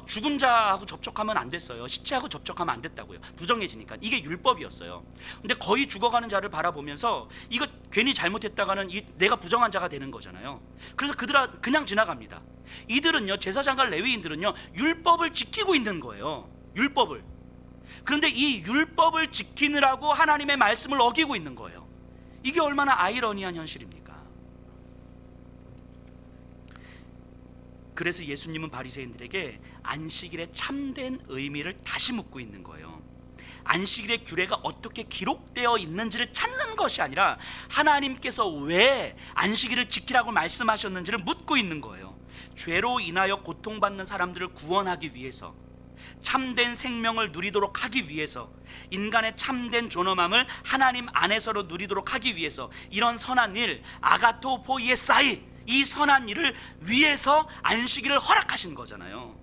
Speaker 1: 죽은 자하고 접촉하면 안 됐어요. 시체하고 접촉하면 안 됐다고요. 부정해지니까. 이게 율법이었어요. 근데 거의 죽어가는 자를 바라보면서 이거 괜히 잘못했다가는 내가 부정한 자가 되는 거잖아요. 그래서 그들은 그냥 지나갑니다. 이들은요, 제사장과 레위인들은요, 율법을 지키고 있는 거예요. 율법을. 그런데 이 율법을 지키느라고 하나님의 말씀을 어기고 있는 거예요. 이게 얼마나 아이러니한 현실입니까? 그래서 예수님은 바리새인들에게 안식일의 참된 의미를 다시 묻고 있는 거예요. 안식일의 규례가 어떻게 기록되어 있는지를 찾는 것이 아니라 하나님께서 왜 안식일을 지키라고 말씀하셨는지를 묻고 있는 거예요. 죄로 인하여 고통받는 사람들을 구원하기 위해서, 참된 생명을 누리도록 하기 위해서, 인간의 참된 존엄함을 하나님 안에서로 누리도록 하기 위해서, 이런 선한 일, 아가토포이에사이, 이 선한 일을 위해서 안식일을 허락하신 거잖아요.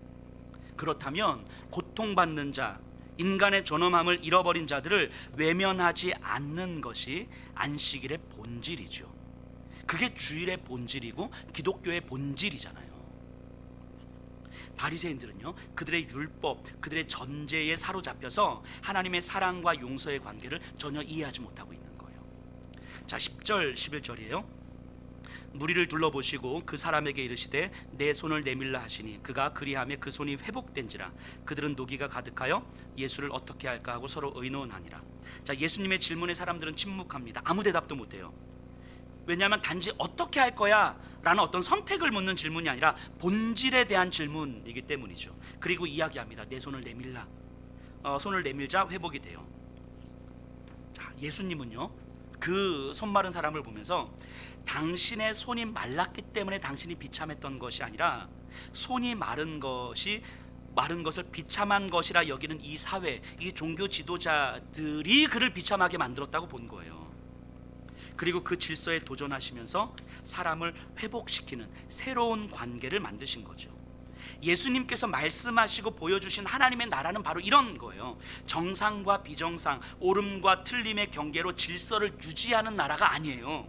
Speaker 1: 그렇다면 고통받는 자, 인간의 존엄함을 잃어버린 자들을 외면하지 않는 것이 안식일의 본질이죠. 그게 주일의 본질이고 기독교의 본질이잖아요. 바리새인들은요, 그들의 율법, 그들의 전제에 사로잡혀서 하나님의 사랑과 용서의 관계를 전혀 이해하지 못하고 있는 거예요. 자, 10절 11절이에요. 무리를 둘러보시고 그 사람에게 이르시되 내 손을 내밀라 하시니 그가 그리하며 그 손이 회복된지라. 그들은 노기가 가득하여 예수를 어떻게 할까 하고 서로 의논하니라. 자, 예수님의 질문에 사람들은 침묵합니다. 아무 대답도 못해요. 왜냐하면 단지 어떻게 할 거야 라는 어떤 선택을 묻는 질문이 아니라 본질에 대한 질문이기 때문이죠. 그리고 이야기합니다. 내 손을 내밀라. 손을 내밀자 회복이 돼요. 자, 예수님은요, 그 손 마른 사람을 보면서 당신의 손이 말랐기 때문에 당신이 비참했던 것이 아니라 손이 마른 것을 비참한 것이라 여기는 이 사회, 이 종교 지도자들이 그를 비참하게 만들었다고 본 거예요. 그리고 그 질서에 도전하시면서 사람을 회복시키는 새로운 관계를 만드신 거죠. 예수님께서 말씀하시고 보여주신 하나님의 나라는 바로 이런 거예요. 정상과 비정상, 옳음과 틀림의 경계로 질서를 유지하는 나라가 아니에요.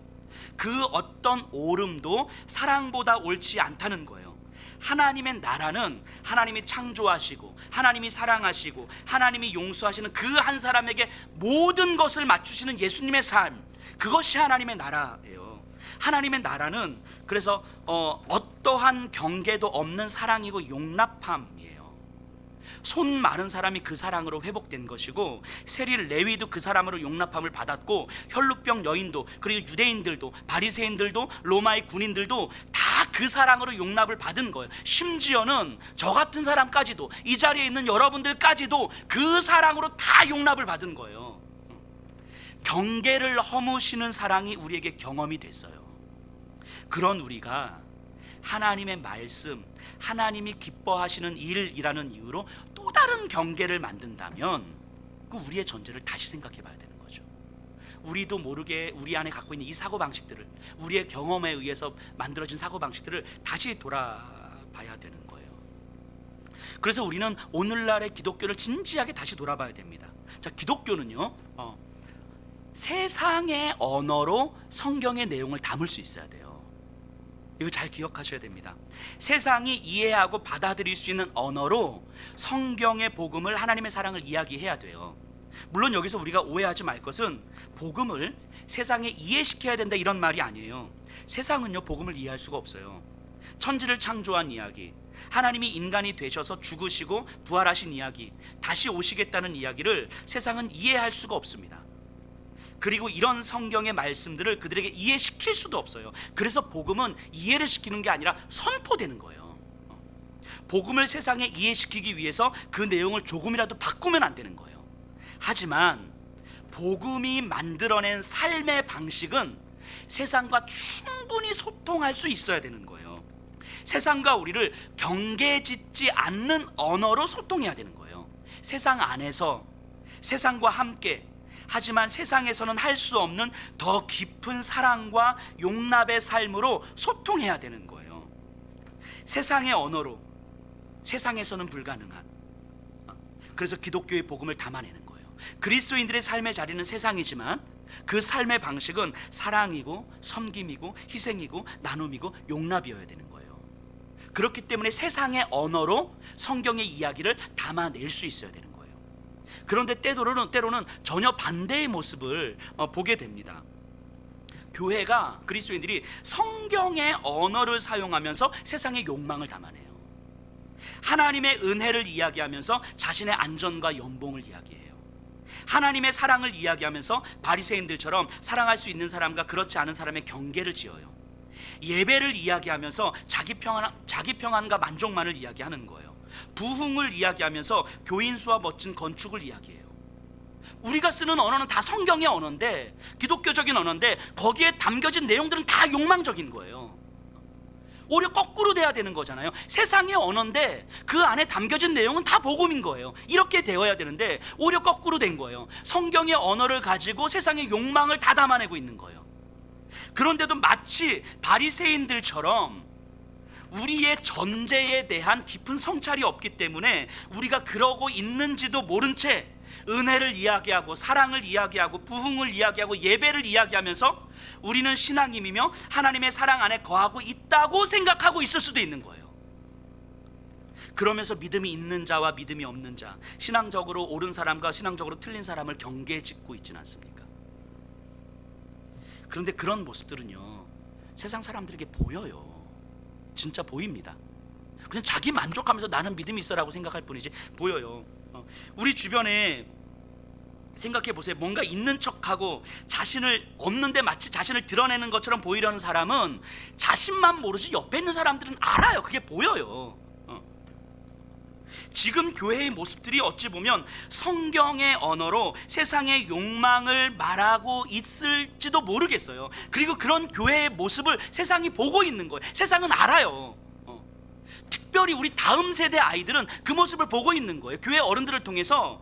Speaker 1: 그 어떤 옳음도 사랑보다 옳지 않다는 거예요. 하나님의 나라는 하나님이 창조하시고 하나님이 사랑하시고 하나님이 용서하시는 그 한 사람에게 모든 것을 맞추시는 예수님의 삶, 그것이 하나님의 나라예요. 하나님의 나라는 그래서 어떠한 경계도 없는 사랑이고 용납함이에요. 손 마른 사람이 그 사랑으로 회복된 것이고 세릴 레위도 그 사람으로 용납함을 받았고 혈루병 여인도, 그리고 유대인들도, 바리새인들도, 로마의 군인들도 다 그 사랑으로 용납을 받은 거예요. 심지어는 저 같은 사람까지도, 이 자리에 있는 여러분들까지도 그 사랑으로 다 용납을 받은 거예요. 경계를 허무시는 사랑이 우리에게 경험이 됐어요. 그런 우리가 하나님의 말씀, 하나님이 기뻐하시는 일이라는 이유로 또 다른 경계를 만든다면 그 우리의 전제를 다시 생각해 봐야 되는 거죠. 우리도 모르게 우리 안에 갖고 있는 이 사고방식들을, 우리의 경험에 의해서 만들어진 사고방식들을 다시 돌아봐야 되는 거예요. 그래서 우리는 오늘날의 기독교를 진지하게 다시 돌아봐야 됩니다. 자, 기독교는요, 세상의 언어로 성경의 내용을 담을 수 있어야 돼요. 이거 잘 기억하셔야 됩니다. 세상이 이해하고 받아들일 수 있는 언어로 성경의 복음을, 하나님의 사랑을 이야기해야 돼요. 물론 여기서 우리가 오해하지 말 것은 복음을 세상에 이해시켜야 된다 이런 말이 아니에요. 세상은요, 복음을 이해할 수가 없어요. 천지를 창조한 이야기, 하나님이 인간이 되셔서 죽으시고 부활하신 이야기, 다시 오시겠다는 이야기를 세상은 이해할 수가 없습니다. 그리고 이런 성경의 말씀들을 그들에게 이해시킬 수도 없어요. 그래서 복음은 이해를 시키는 게 아니라 선포되는 거예요. 복음을 세상에 이해시키기 위해서 그 내용을 조금이라도 바꾸면 안 되는 거예요. 하지만 복음이 만들어낸 삶의 방식은 세상과 충분히 소통할 수 있어야 되는 거예요. 세상과 우리를 경계짓지 않는 언어로 소통해야 되는 거예요. 세상 안에서, 세상과 함께, 하지만 세상에서는 할 수 없는 더 깊은 사랑과 용납의 삶으로 소통해야 되는 거예요. 세상의 언어로, 세상에서는 불가능한, 그래서 기독교의 복음을 담아내는 거예요. 그리스도인들의 삶의 자리는 세상이지만 그 삶의 방식은 사랑이고 섬김이고 희생이고 나눔이고 용납이어야 되는 거예요. 그렇기 때문에 세상의 언어로 성경의 이야기를 담아낼 수 있어야 되는 거예요. 그런데 때로는 전혀 반대의 모습을 보게 됩니다. 교회가, 그리스도인들이 성경의 언어를 사용하면서 세상의 욕망을 담아내요. 하나님의 은혜를 이야기하면서 자신의 안전과 연봉을 이야기해요. 하나님의 사랑을 이야기하면서 바리새인들처럼 사랑할 수 있는 사람과 그렇지 않은 사람의 경계를 지어요. 예배를 이야기하면서 자기 평안과 만족만을 이야기하는 거예요. 부흥을 이야기하면서 교인 수와 멋진 건축을 이야기해요. 우리가 쓰는 언어는 다 성경의 언어인데, 기독교적인 언어인데 거기에 담겨진 내용들은 다 욕망적인 거예요. 오히려 거꾸로 돼야 되는 거잖아요. 세상의 언어인데 그 안에 담겨진 내용은 다 복음인 거예요. 이렇게 되어야 되는데 오히려 거꾸로 된 거예요. 성경의 언어를 가지고 세상의 욕망을 다 담아내고 있는 거예요. 그런데도 마치 바리새인들처럼 우리의 전제에 대한 깊은 성찰이 없기 때문에 우리가 그러고 있는지도 모른 채 은혜를 이야기하고 사랑을 이야기하고 부흥을 이야기하고 예배를 이야기하면서 우리는 신앙인이며 하나님의 사랑 안에 거하고 있다고 생각하고 있을 수도 있는 거예요. 그러면서 믿음이 있는 자와 믿음이 없는 자, 신앙적으로 옳은 사람과 신앙적으로 틀린 사람을 경계에 짓고 있지는 않습니까? 그런데 그런 모습들은요, 세상 사람들에게 보여요. 진짜 보입니다. 그냥 자기 만족하면서 나는 믿음이 있어라고 생각할 뿐이지 보여요. 우리 주변에 생각해 보세요. 뭔가 있는 척하고 자신을 없는데 마치 자신을 드러내는 것처럼 보이려는 사람은 자신만 모르지 옆에 있는 사람들은 알아요. 그게 보여요. 지금 교회의 모습들이 어찌 보면 성경의 언어로 세상의 욕망을 말하고 있을지도 모르겠어요. 그리고 그런 교회의 모습을 세상이 보고 있는 거예요. 세상은 알아요. 특별히 우리 다음 세대 아이들은 그 모습을 보고 있는 거예요. 교회 어른들을 통해서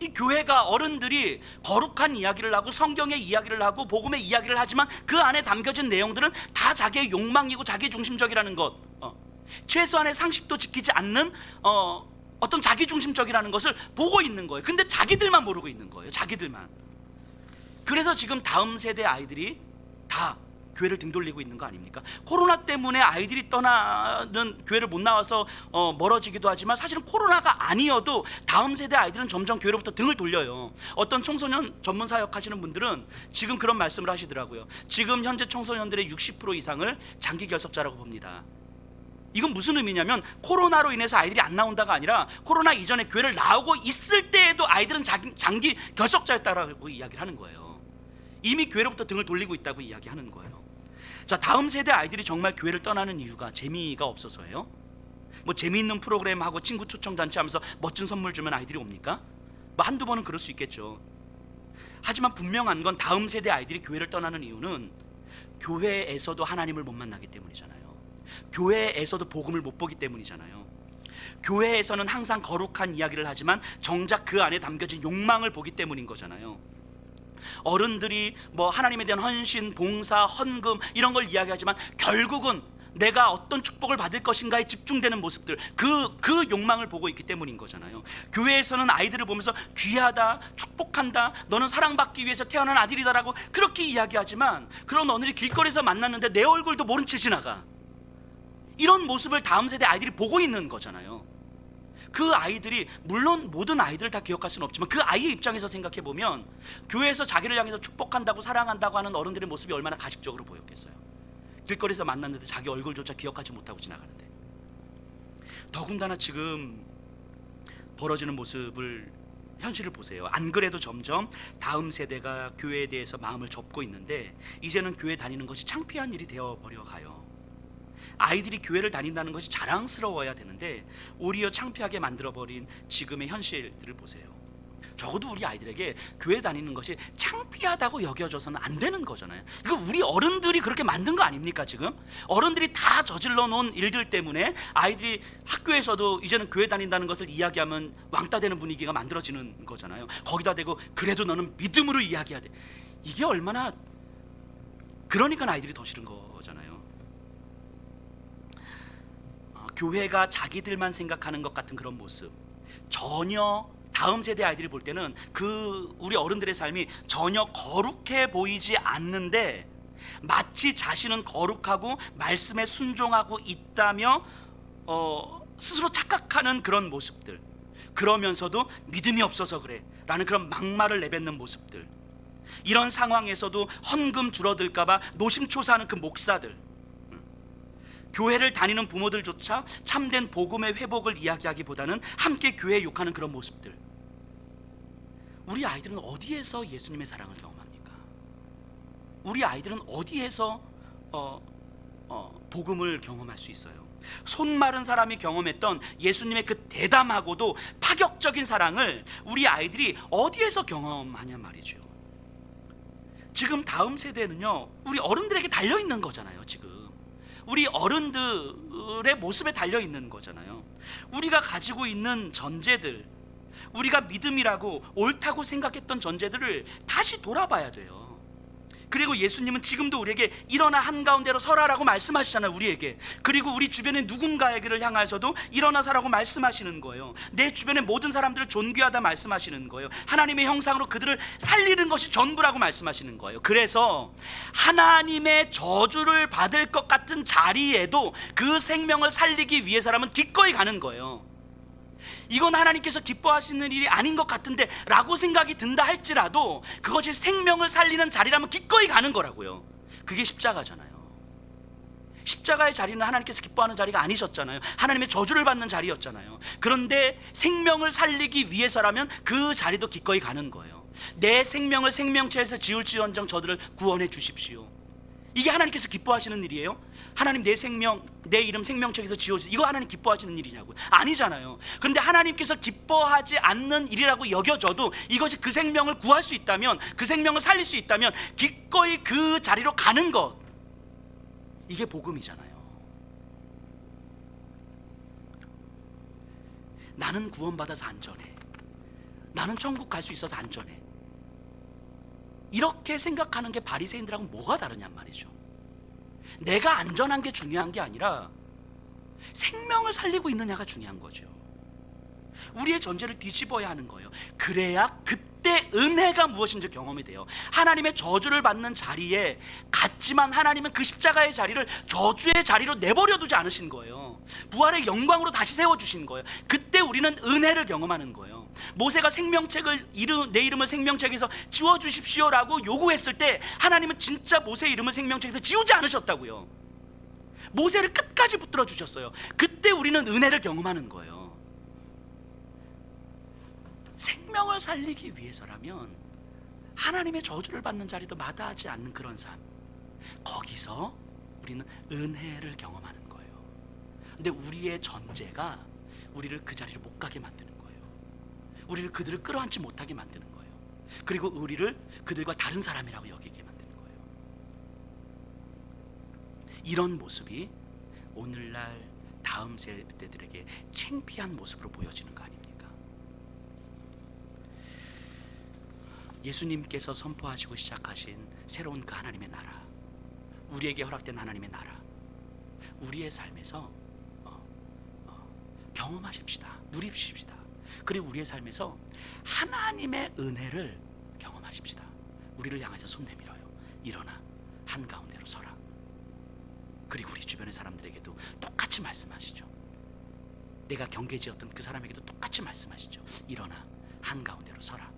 Speaker 1: 이 교회가 어른들이 거룩한 이야기를 하고 성경의 이야기를 하고 복음의 이야기를 하지만 그 안에 담겨진 내용들은 다 자기의 욕망이고 자기 중심적이라는 것, 최소한의 상식도 지키지 않는 어떤 자기 중심적이라는 것을 보고 있는 거예요. 근데 자기들만 모르고 있는 거예요. 자기들만. 그래서 지금 다음 세대 아이들이 다 교회를 등돌리고 있는 거 아닙니까? 코로나 때문에 아이들이 떠나는 교회를 못 나와서 멀어지기도 하지만 사실은 코로나가 아니어도 다음 세대 아이들은 점점 교회로부터 등을 돌려요. 어떤 청소년 전문 사역 하시는 분들은 지금 그런 말씀을 하시더라고요. 지금 현재 청소년들의 60% 이상을 장기 결석자라고 봅니다. 이건 무슨 의미냐면 코로나로 인해서 아이들이 안 나온다가 아니라 코로나 이전에 교회를 나오고 있을 때에도 아이들은 장기 결석자였다라고 이야기를 하는 거예요. 이미 교회로부터 등을 돌리고 있다고 이야기하는 거예요. 자, 다음 세대 아이들이 정말 교회를 떠나는 이유가 재미가 없어서예요? 뭐 재미있는 프로그램 하고 친구 초청 잔치 하면서 멋진 선물 주면 아이들이 옵니까? 뭐 한두 번은 그럴 수 있겠죠. 하지만 분명한 건 다음 세대 아이들이 교회를 떠나는 이유는 교회에서도 하나님을 못 만나기 때문이잖아요. 교회에서도 복음을 못 보기 때문이잖아요. 교회에서는 항상 거룩한 이야기를 하지만 정작 그 안에 담겨진 욕망을 보기 때문인 거잖아요. 어른들이 뭐 하나님에 대한 헌신, 봉사, 헌금 이런 걸 이야기하지만 결국은 내가 어떤 축복을 받을 것인가에 집중되는 모습들, 그 욕망을 보고 있기 때문인 거잖아요. 교회에서는 아이들을 보면서 귀하다, 축복한다, 너는 사랑받기 위해서 태어난 아들이다라고 그렇게 이야기하지만 그런 어른이 길거리에서 만났는데 내 얼굴도 모른 채 지나가. 이런 모습을 다음 세대 아이들이 보고 있는 거잖아요. 그 아이들이, 물론 모든 아이들을 다 기억할 수는 없지만 그 아이의 입장에서 생각해 보면 교회에서 자기를 향해서 축복한다고 사랑한다고 하는 어른들의 모습이 얼마나 가식적으로 보였겠어요. 길거리에서 만났는데 자기 얼굴조차 기억하지 못하고 지나가는데. 더군다나 지금 벌어지는 모습을, 현실을 보세요. 안 그래도 점점 다음 세대가 교회에 대해서 마음을 접고 있는데 이제는 교회 다니는 것이 창피한 일이 되어버려 가요. 아이들이 교회를 다닌다는 것이 자랑스러워야 되는데 오히려 창피하게 만들어버린 지금의 현실들을 보세요. 적어도 우리 아이들에게 교회 다니는 것이 창피하다고 여겨져서는 안 되는 거잖아요. 이거 우리 어른들이 그렇게 만든 거 아닙니까? 지금 어른들이 다 저질러 놓은 일들 때문에 아이들이 학교에서도 이제는 교회 다닌다는 것을 이야기하면 왕따 되는 분위기가 만들어지는 거잖아요. 거기다 대고 그래도 너는 믿음으로 이야기해야 돼. 이게 얼마나, 그러니까 아이들이 더 싫은 거잖아요. 교회가 자기들만 생각하는 것 같은 그런 모습, 전혀 다음 세대 아이들이 볼 때는 우리 어른들의 삶이 전혀 거룩해 보이지 않는데 마치 자신은 거룩하고 말씀에 순종하고 있다며 스스로 착각하는 그런 모습들, 그러면서도 믿음이 없어서 그래 라는 그런 막말을 내뱉는 모습들, 이런 상황에서도 헌금 줄어들까봐 노심초사하는 그 목사들, 교회를 다니는 부모들조차 참된 복음의 회복을 이야기하기보다는 함께 교회에 욕하는 그런 모습들. 우리 아이들은 어디에서 예수님의 사랑을 경험합니까? 우리 아이들은 어디에서 복음을 경험할 수 있어요? 손 마른 사람이 경험했던 예수님의 그 대담하고도 파격적인 사랑을 우리 아이들이 어디에서 경험하냐 말이죠. 지금 다음 세대는요, 우리 어른들에게 달려있는 거잖아요. 지금 우리 어른들의 모습에 달려있는 거잖아요. 우리가 가지고 있는 전제들, 우리가 믿음이라고 옳다고 생각했던 전제들을 다시 돌아봐야 돼요. 그리고 예수님은 지금도 우리에게 일어나 한가운데로 서라라고 말씀하시잖아요, 우리에게. 그리고 우리 주변에 누군가에게를 향해서도 일어나 서라고 말씀하시는 거예요. 내 주변의 모든 사람들을 존귀하다 말씀하시는 거예요. 하나님의 형상으로 그들을 살리는 것이 전부라고 말씀하시는 거예요. 그래서 하나님의 저주를 받을 것 같은 자리에도 그 생명을 살리기 위해서라면 기꺼이 가는 거예요. 이건 하나님께서 기뻐하시는 일이 아닌 것 같은데 라고 생각이 든다 할지라도 그것이 생명을 살리는 자리라면 기꺼이 가는 거라고요. 그게 십자가잖아요. 십자가의 자리는 하나님께서 기뻐하는 자리가 아니셨잖아요. 하나님의 저주를 받는 자리였잖아요. 그런데 생명을 살리기 위해서라면 그 자리도 기꺼이 가는 거예요. 내 생명을 생명체에서 지울지언정 저들을 구원해 주십시오. 이게 하나님께서 기뻐하시는 일이에요? 하나님 내 생명, 내 이름 생명책에서 지워주세요. 이거 하나님 기뻐하시는 일이냐고요? 아니잖아요. 그런데 하나님께서 기뻐하지 않는 일이라고 여겨져도 이것이 그 생명을 구할 수 있다면, 그 생명을 살릴 수 있다면 기꺼이 그 자리로 가는 것, 이게 복음이잖아요. 나는 구원받아서 안전해, 나는 천국 갈 수 있어서 안전해, 이렇게 생각하는 게 바리새인들하고 뭐가 다르냔 말이죠. 내가 안전한 게 중요한 게 아니라 생명을 살리고 있느냐가 중요한 거죠. 우리의 전제를 뒤집어야 하는 거예요. 그래야 그때 은혜가 무엇인지 경험이 돼요. 하나님의 저주를 받는 자리에 갔지만 하나님은 그 십자가의 자리를 저주의 자리로 내버려 두지 않으신 거예요. 부활의 영광으로 다시 세워주신 거예요. 그때 우리는 은혜를 경험하는 거예요. 모세가 내 이름을 생명책에서 지워주십시오라고 요구했을 때 하나님은 진짜 모세 이름을 생명책에서 지우지 않으셨다고요. 모세를 끝까지 붙들어 주셨어요. 그때 우리는 은혜를 경험하는 거예요. 생명을 살리기 위해서라면 하나님의 저주를 받는 자리도 마다하지 않는 그런 삶, 거기서 우리는 은혜를 경험하는 거예요. 근데 우리의 전제가 우리를 그 자리로 못 가게 만드는 거예요. 우리를 그들을 끌어안지 못하게 만드는 거예요. 그리고 우리를 그들과 다른 사람이라고 여기게 만드는 거예요. 이런 모습이 오늘날 다음 세대들에게 창피한 모습으로 보여지는 거 아닙니까? 예수님께서 선포하시고 시작하신 새로운 그 하나님의 나라, 우리에게 허락된 하나님의 나라, 우리의 삶에서 경험하십시다, 누리십시다. 그리고 우리의 삶에서 하나님의 은혜를 경험하십시다. 우리를 향해서 손 내밀어요. 일어나 한가운데로 서라. 그리고 우리 주변의 사람들에게도 똑같이 말씀하시죠. 내가 경계지었던 그 사람에게도 똑같이 말씀하시죠. 일어나 한가운데로 서라.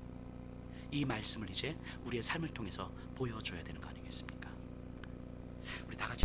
Speaker 1: 이 말씀을 이제 우리의 삶을 통해서 보여줘야 되는 거 아니겠습니까? 우리 다 같이